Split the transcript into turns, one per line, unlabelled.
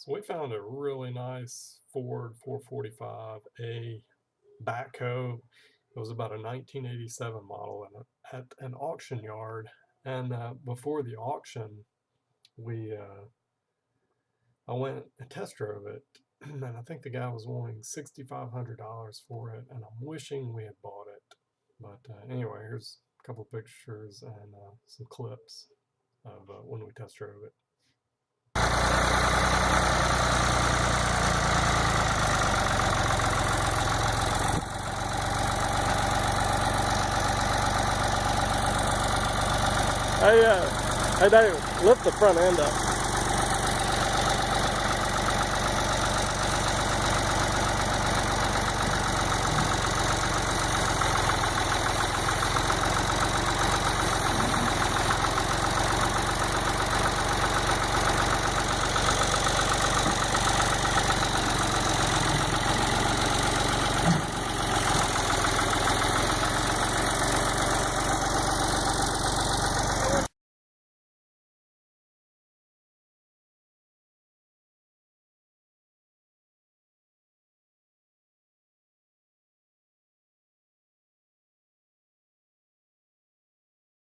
So we found a really nice Ford 445A Backhoe. It was about a 1987 model at an auction yard. And before the auction, I went and test drove it. And I think the guy was wanting $6,500 for it. And I'm wishing we had bought it. But anyway, here's a couple pictures and some clips of when we test drove it. Hey Dave, lift the front end up.